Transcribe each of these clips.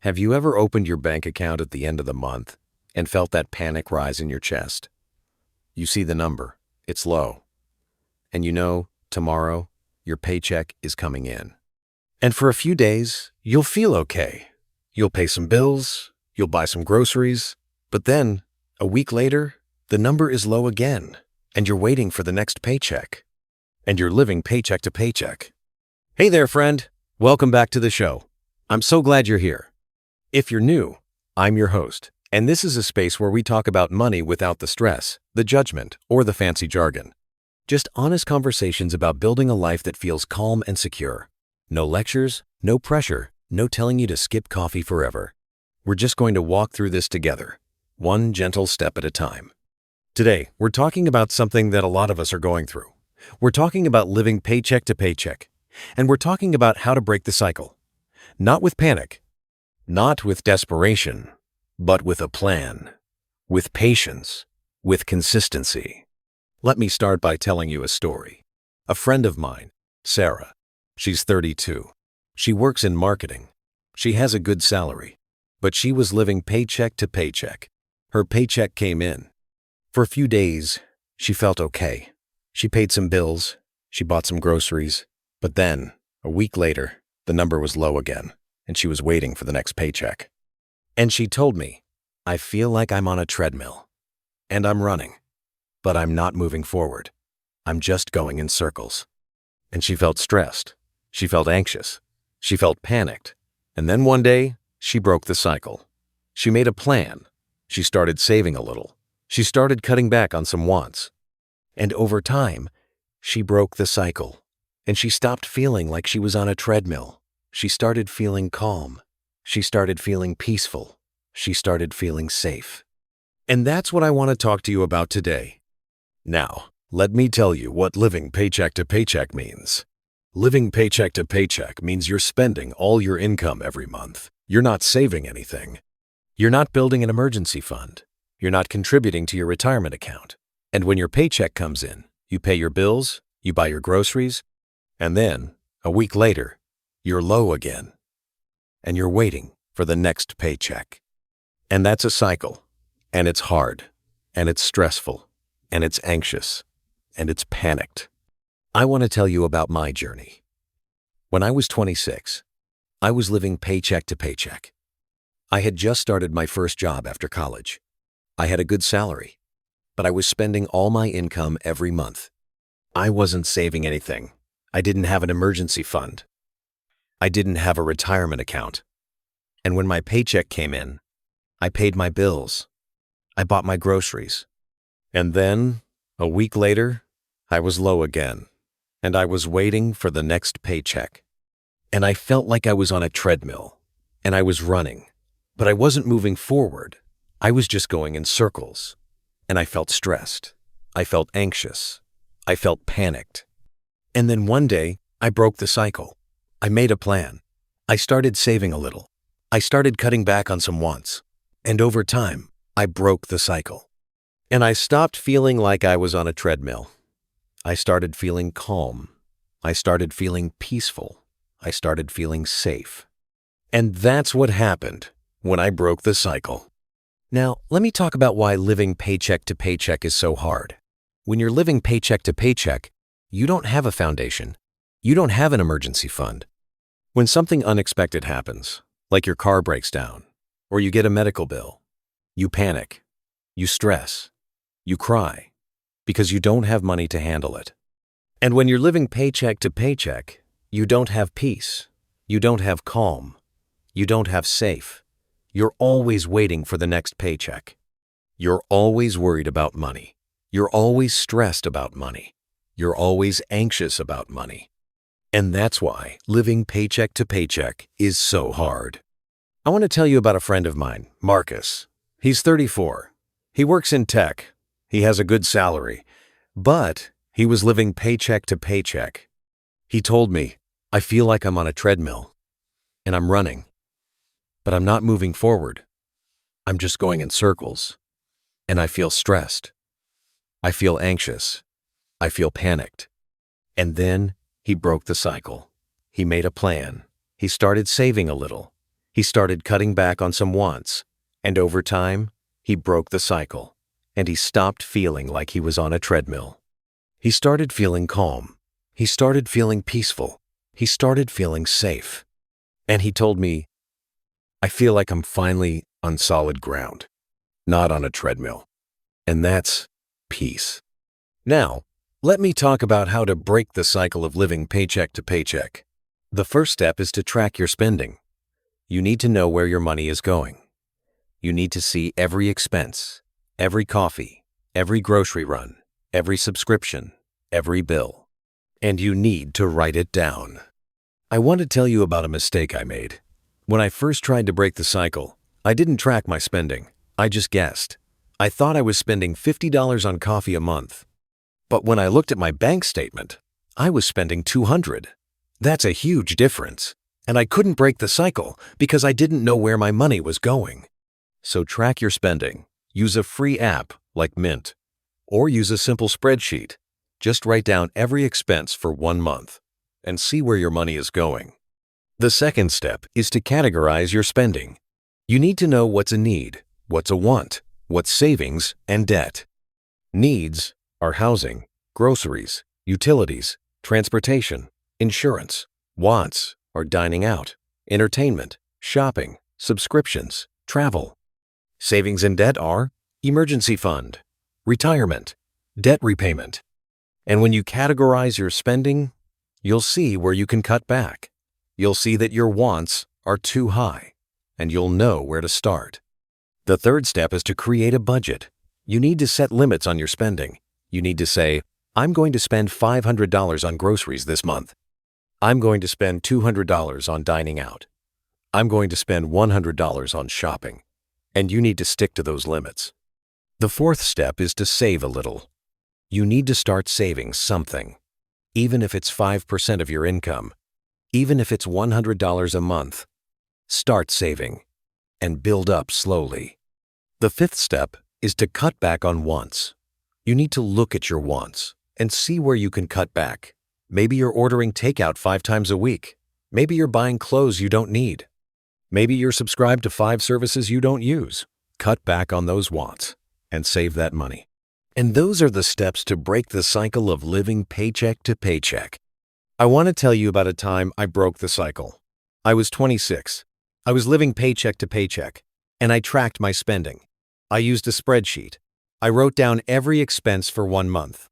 Have you ever opened your bank account at the end of the month and felt that panic rise in your chest? You see the number, it's low, and you know tomorrow your paycheck is coming in. And for a few days, you'll feel okay. You'll pay some bills, you'll buy some groceries, but then, a week later, the number is low again, and you're waiting for the next paycheck. And you're living paycheck to paycheck. Hey there, friend. Welcome back to the show. I'm so glad you're here. If you're new, I'm your host, and this is a space where we talk about money without the stress, the judgment, or the fancy jargon. Just honest conversations about building a life that feels calm and secure. No lectures, no pressure, no telling you to skip coffee forever. We're just going to walk through this together, one gentle step at a time. Today, we're talking about something that a lot of us are going through. We're talking about living paycheck to paycheck, and we're talking about how to break the cycle. Not with panic, not with desperation, but with a plan, with patience, with consistency. Let me start by telling you a story. A friend of mine, Sarah, she's 32. She works in marketing. She has a good salary, but she was living paycheck to paycheck. Her paycheck came in. For a few days, she felt okay. She paid some bills, she bought some groceries, but then, a week later, the number was low again, and she was waiting for the next paycheck. And she told me, I feel like I'm on a treadmill, and I'm running, but I'm not moving forward. I'm just going in circles. And she felt stressed. She felt anxious. She felt panicked. And then one day, she broke the cycle. She made a plan. She started saving a little. She started cutting back on some wants. And over time, she broke the cycle. And she stopped feeling like she was on a treadmill. She started feeling calm. She started feeling peaceful. She started feeling safe. And that's what I want to talk to you about today. Now, let me tell you what living paycheck to paycheck means. Living paycheck to paycheck means you're spending all your income every month. You're not saving anything. You're not building an emergency fund. You're not contributing to your retirement account. And when your paycheck comes in, you pay your bills, you buy your groceries, and then, a week later, you're low again. And you're waiting for the next paycheck. And that's a cycle. And it's hard. And it's stressful. And it's anxious. And it's panicked. I want to tell you about my journey. When I was 26, I was living paycheck to paycheck. I had just started my first job after college. I had a good salary, but I was spending all my income every month. I wasn't saving anything. I didn't have an emergency fund. I didn't have a retirement account. And when my paycheck came in, I paid my bills. I bought my groceries. And then, a week later, I was low again, and I was waiting for the next paycheck. And I felt like I was on a treadmill, and I was running, but I wasn't moving forward. I was just going in circles, and I felt stressed. I felt anxious. I felt panicked. And then one day, I broke the cycle. I made a plan. I started saving a little. I started cutting back on some wants. And over time, I broke the cycle. And I stopped feeling like I was on a treadmill. I started feeling calm. I started feeling peaceful. I started feeling safe. And that's what happened when I broke the cycle. Now, let me talk about why living paycheck to paycheck is so hard. When you're living paycheck to paycheck, you don't have a foundation. You don't have an emergency fund. When something unexpected happens, like your car breaks down, or you get a medical bill, you panic, you stress, you cry, because you don't have money to handle it. And when you're living paycheck to paycheck, you don't have peace, you don't have calm, you don't have safe. You're always waiting for the next paycheck. You're always worried about money. You're always stressed about money. You're always anxious about money. And that's why living paycheck to paycheck is so hard. I want to tell you about a friend of mine, Marcus. He's 34. He works in tech. He has a good salary, but he was living paycheck to paycheck. He told me, I feel like I'm on a treadmill, and I'm running, but I'm not moving forward. I'm just going in circles, and I feel stressed. I feel anxious. I feel panicked. And then he broke the cycle. He made a plan. He started saving a little. He started cutting back on some wants, and over time, he broke the cycle, and he stopped feeling like he was on a treadmill. He started feeling calm. He started feeling peaceful. He started feeling safe. And he told me, I feel like I'm finally on solid ground, not on a treadmill. And that's peace. Now, let me talk about how to break the cycle of living paycheck to paycheck. The first step is to track your spending. You need to know where your money is going. You need to see every expense, every coffee, every grocery run, every subscription, every bill. And you need to write it down. I want to tell you about a mistake I made. When I first tried to break the cycle, I didn't track my spending. I just guessed. I thought I was spending $50 on coffee a month. But when I looked at my bank statement, I was spending $200. That's a huge difference. And I couldn't break the cycle because I didn't know where my money was going. So track your spending. Use a free app like Mint. Or use a simple spreadsheet. Just write down every expense for 1 month and see where your money is going. The second step is to categorize your spending. You need to know what's a need, what's a want, what's savings, and debt. Needs are housing, groceries, utilities, transportation, insurance. Wants are dining out, entertainment, shopping, subscriptions, travel. Savings and debt are emergency fund, retirement, debt repayment. And when you categorize your spending, you'll see where you can cut back. You'll see that your wants are too high, and you'll know where to start. The third step is to create a budget. You need to set limits on your spending. You need to say, I'm going to spend $500 on groceries this month. I'm going to spend $200 on dining out. I'm going to spend $100 on shopping. And you need to stick to those limits. The fourth step is to save a little. You need to start saving something, even if it's 5% of your income, even if it's $100 a month. Start saving and build up slowly. The fifth step is to cut back on wants. You need to look at your wants and see where you can cut back. Maybe you're ordering takeout 5 times a week. Maybe you're buying clothes you don't need. Maybe you're subscribed to 5 services you don't use. Cut back on those wants and save that money. And those are the steps to break the cycle of living paycheck to paycheck. I want to tell you about a time I broke the cycle. I was 26. I was living paycheck to paycheck, and I tracked my spending. I used a spreadsheet. I wrote down every expense for 1 month.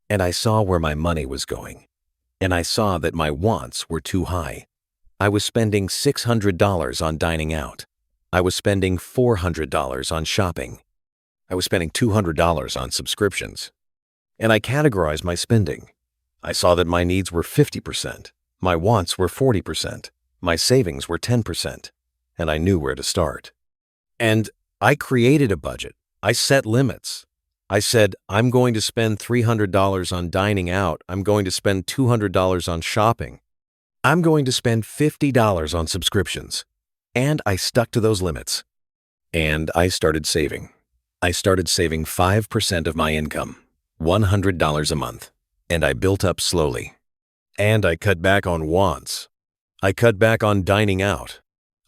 And I saw where my money was going. And I saw that my wants were too high. I was spending $600 on dining out. I was spending $400 on shopping. I was spending $200 on subscriptions. And I categorized my spending. I saw that my needs were 50%, my wants were 40%, my savings were 10%, and I knew where to start. And I created a budget. I set limits. I said, I'm going to spend $300 on dining out. I'm going to spend $200 on shopping. I'm going to spend $50 on subscriptions. And I stuck to those limits. And I started saving. I started saving 5% of my income, $100 a month, and I built up slowly. And I cut back on wants. I cut back on dining out.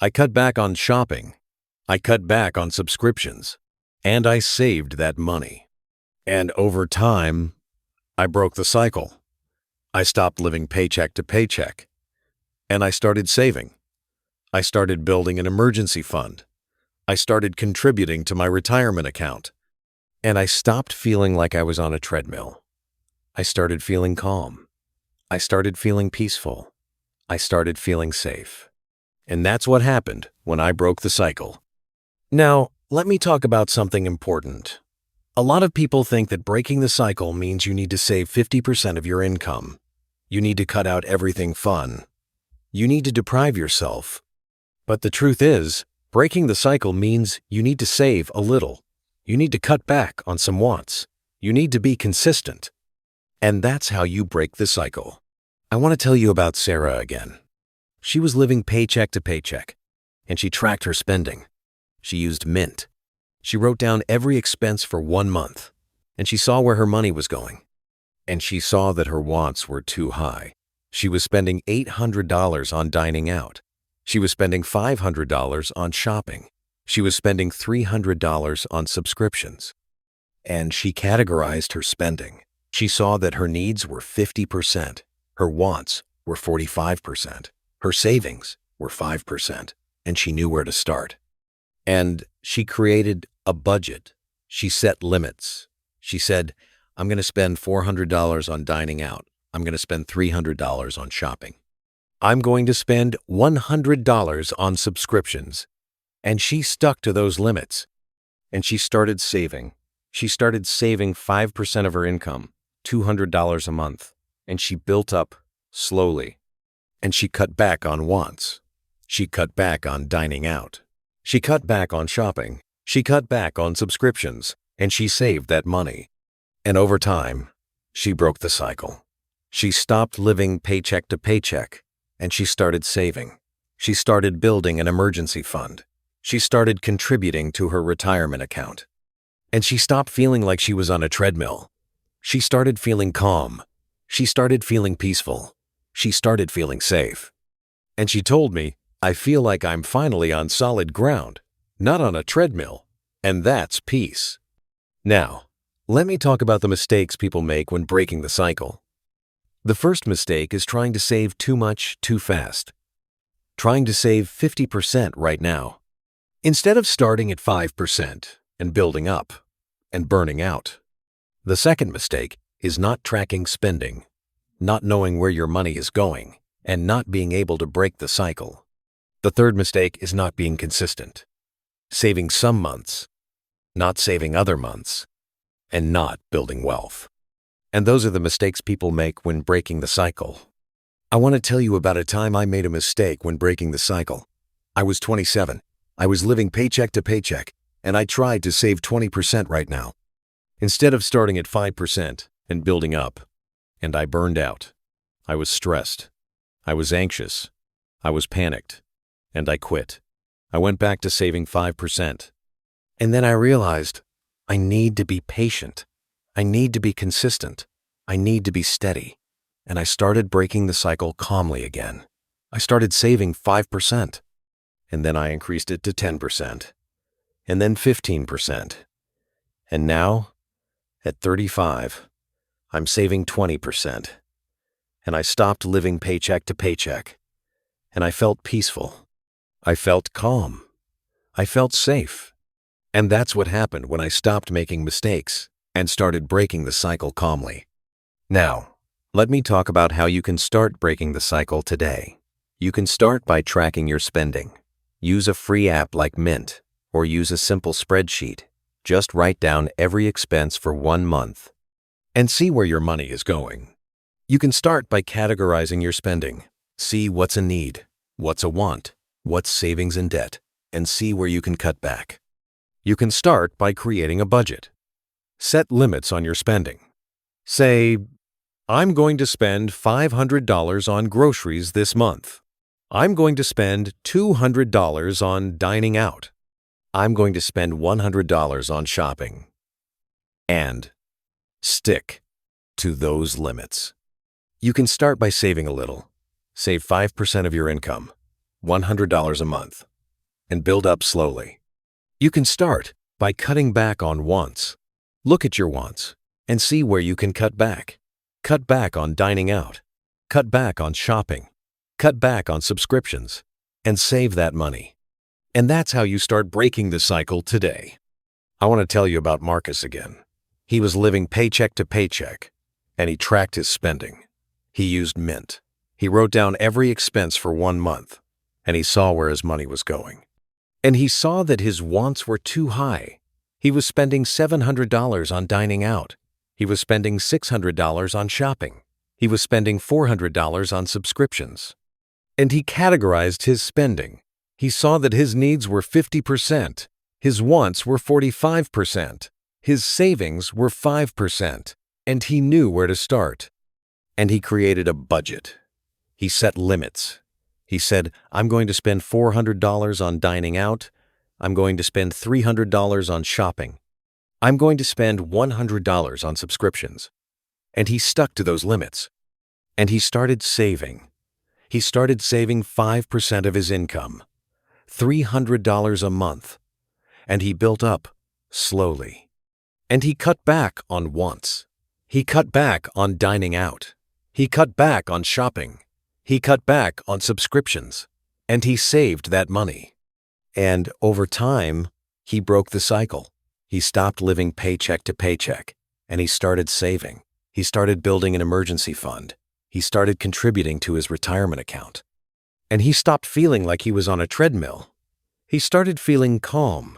I cut back on shopping. I cut back on subscriptions. And I saved that money. And over time, I broke the cycle. I stopped living paycheck to paycheck. And I started saving. I started building an emergency fund. I started contributing to my retirement account. And I stopped feeling like I was on a treadmill. I started feeling calm. I started feeling peaceful. I started feeling safe. And that's what happened when I broke the cycle. Now, let me talk about something important. A lot of people think that breaking the cycle means you need to save 50% of your income. You need to cut out everything fun. You need to deprive yourself. But the truth is, breaking the cycle means you need to save a little. You need to cut back on some wants. You need to be consistent. And that's how you break the cycle. I want to tell you about Sarah again. She was living paycheck to paycheck, and she tracked her spending. She used Mint. She wrote down every expense for 1 month, and she saw where her money was going. And she saw that her wants were too high. She was spending $800 on dining out. She was spending $500 on shopping. She was spending $300 on subscriptions. And she categorized her spending. She saw that her needs were 50%, her wants were 45%, her savings were 5%, and she knew where to start. And she created a budget. She set limits. She said, I'm going to spend $400 on dining out. I'm going to spend $300 on shopping. I'm going to spend $100 on subscriptions. And she stuck to those limits. And she started saving. She started saving 5% of her income, $200 a month. And she built up slowly. And she cut back on wants. She cut back on dining out. She cut back on shopping. She cut back on subscriptions. And she saved that money. And over time, she broke the cycle. She stopped living paycheck to paycheck. And she started saving. She started building an emergency fund. She started contributing to her retirement account. And she stopped feeling like she was on a treadmill. She started feeling calm. She started feeling peaceful. She started feeling safe. And she told me, I feel like I'm finally on solid ground, not on a treadmill. And that's peace. Now, let me talk about the mistakes people make when breaking the cycle. The first mistake is trying to save too much too fast. Trying to save 50% right now. Instead of starting at 5% and building up and burning out. The second mistake is not tracking spending, not knowing where your money is going, and not being able to break the cycle. The third mistake is not being consistent. Saving some months, not saving other months, and not building wealth. And those are the mistakes people make when breaking the cycle. I want to tell you about a time I made a mistake when breaking the cycle. I was 27. I was living paycheck to paycheck, and I tried to save 20% right now. Instead of starting at 5% and building up, and I burned out. I was stressed. I was anxious. I was panicked, and I quit. I went back to saving 5%. And then I realized I need to be patient. I need to be consistent. I need to be steady. And I started breaking the cycle calmly again. I started saving 5%. And then I increased it to 10%. And then 15%. And now, at 35, I'm saving 20%. And I stopped living paycheck to paycheck. And I felt peaceful. I felt calm. I felt safe. And that's what happened when I stopped making mistakes and started breaking the cycle calmly. Now, let me talk about how you can start breaking the cycle today. You can start by tracking your spending. Use a free app like Mint, or use a simple spreadsheet. Just write down every expense for 1 month and see where your money is going. You can start by categorizing your spending. See what's a need, what's a want, what's savings and debt, and see where you can cut back. You can start by creating a budget. Set limits on your spending. Say, I'm going to spend $500 on groceries this month. I'm going to spend $200 on dining out. I'm going to spend $100 on shopping. And stick to those limits. You can start by saving a little. Save 5% of your income, $100 a month, and build up slowly. You can start by cutting back on wants. Look at your wants and see where you can cut back. Cut back on dining out. Cut back on shopping. Cut back on subscriptions. And save that money. And that's how you start breaking the cycle today. I want to tell you about Marcus again. He was living paycheck to paycheck, and he tracked his spending. He used Mint. He wrote down every expense for 1 month, and he saw where his money was going. And he saw that his wants were too high. He was spending $700 on dining out. He was spending $600 on shopping. He was spending $400 on subscriptions. And he categorized his spending. He saw that his needs were 50%. His wants were 45%. His savings were 5%. And he knew where to start. And he created a budget. He set limits. He said, I'm going to spend $400 on dining out. I'm going to spend $300 on shopping. I'm going to spend $100 on subscriptions. And he stuck to those limits. And he started saving. He started saving 5% of his income, $300 a month, and he built up slowly. And he cut back on wants. He cut back on dining out. He cut back on shopping. He cut back on subscriptions. And he saved that money. And over time, he broke the cycle. He stopped living paycheck to paycheck, and he started saving. He started building an emergency fund. He started contributing to his retirement account. And he stopped feeling like he was on a treadmill. He started feeling calm.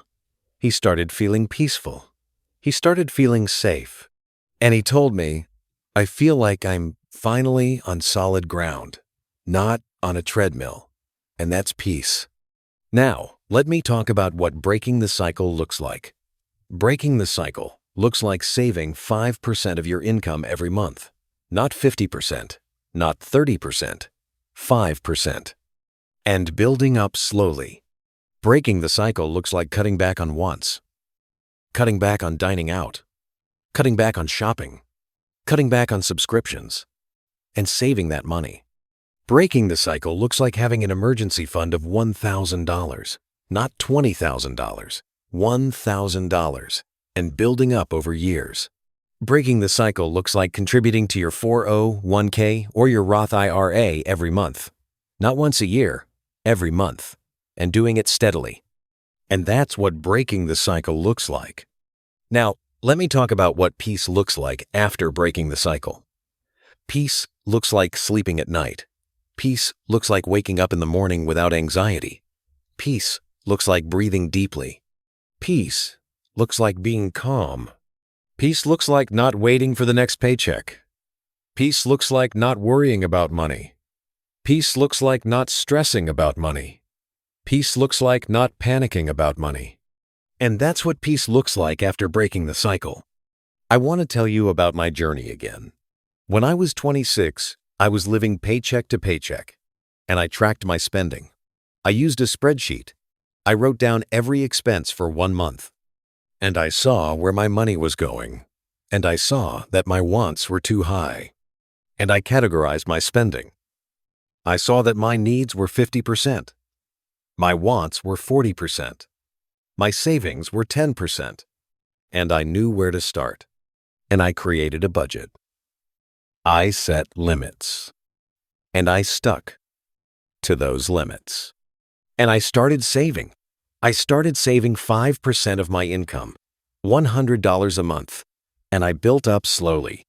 He started feeling peaceful. He started feeling safe. And he told me, I feel like I'm finally on solid ground, not on a treadmill. And that's peace. Now, let me talk about what breaking the cycle looks like. Breaking the cycle looks like saving 5% of your income every month. Not 50%, not 30%, 5%. And building up slowly. Breaking the cycle looks like cutting back on wants, cutting back on dining out, cutting back on shopping, cutting back on subscriptions, and saving that money. Breaking the cycle looks like having an emergency fund of $1,000, not $20,000, $1,000, and building up over years. Breaking the cycle looks like contributing to your 401k or your Roth IRA every month, not once a year, every month, and doing it steadily. And that's what breaking the cycle looks like. Now, let me talk about what peace looks like after breaking the cycle. Peace looks like sleeping at night. Peace looks like waking up in the morning without anxiety. Peace looks like breathing deeply. Peace looks like being calm. Peace looks like not waiting for the next paycheck. Peace looks like not worrying about money. Peace looks like not stressing about money. Peace looks like not panicking about money. And that's what peace looks like after breaking the cycle. I want to tell you about my journey again. When I was 26, I was living paycheck to paycheck, and I tracked my spending. I used a spreadsheet. I wrote down every expense for 1 month. And I saw where my money was going. And I saw that my wants were too high. And I categorized my spending. I saw that my needs were 50%. My wants were 40%. My savings were 10%. And I knew where to start. And I created a budget. I set limits. And I stuck to those limits. And I started saving. I started saving 5% of my income, $100 a month. And I built up slowly.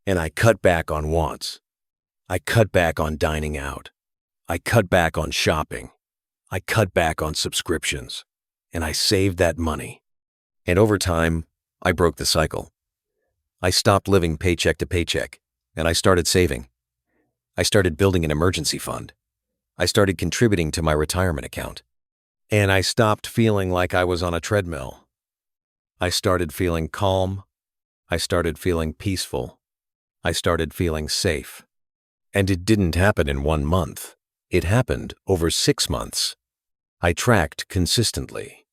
And I cut back on wants. I cut back on dining out. I cut back on shopping. I cut back on subscriptions. And I saved that money. And over time, I broke the cycle. I stopped living paycheck to paycheck, and I started saving. I started building an emergency fund. I started contributing to my retirement account. And I stopped feeling like I was on a treadmill. I started feeling calm. I started feeling peaceful. I started feeling safe. And it didn't happen in 1 month. It happened over 6 months. I tracked consistently.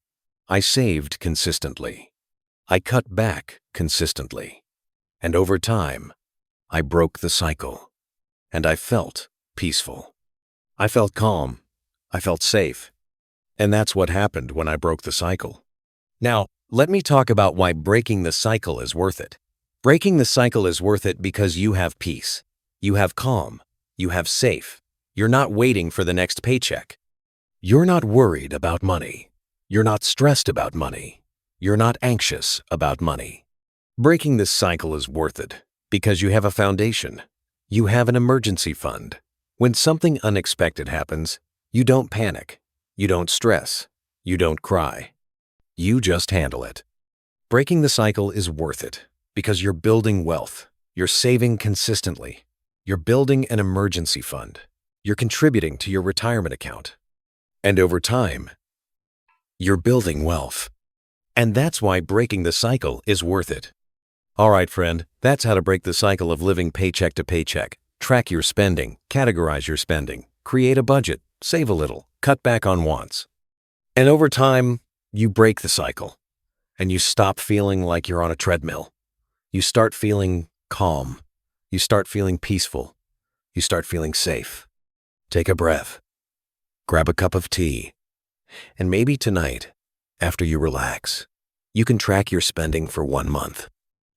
I saved consistently. I cut back consistently. And over time, I broke the cycle. And I felt peaceful. I felt calm. I felt safe. And that's what happened when I broke the cycle. Now, let me talk about why breaking the cycle is worth it. Breaking the cycle is worth it because you have peace. You have calm. You have safe. You're not waiting for the next paycheck. You're not worried about money. You're not stressed about money. You're not anxious about money. Breaking this cycle is worth it because you have a foundation. You have an emergency fund. When something unexpected happens, you don't panic. You don't stress. You don't cry. You just handle it. Breaking the cycle is worth it because you're building wealth. You're saving consistently. You're building an emergency fund. You're contributing to your retirement account. And over time, you're building wealth. And that's why breaking the cycle is worth it. All right, friend, that's how to break the cycle of living paycheck to paycheck. Track your spending, categorize your spending, create a budget, save a little, cut back on wants. And over time, you break the cycle and you stop feeling like you're on a treadmill. You start feeling calm. You start feeling peaceful. You start feeling safe. Take a breath, grab a cup of tea, and maybe tonight, after you relax, you can track your spending for 1 month.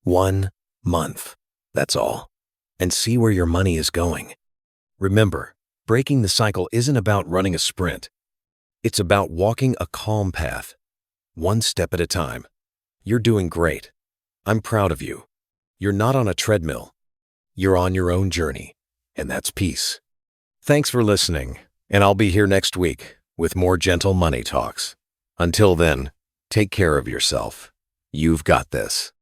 1 month, that's all, and see where your money is going. Remember, breaking the cycle isn't about running a sprint. It's about walking a calm path, one step at a time. You're doing great. I'm proud of you. You're not on a treadmill. You're on your own journey, and that's peace. Thanks for listening, and I'll be here next week with more gentle money talks. Until then, take care of yourself. You've got this.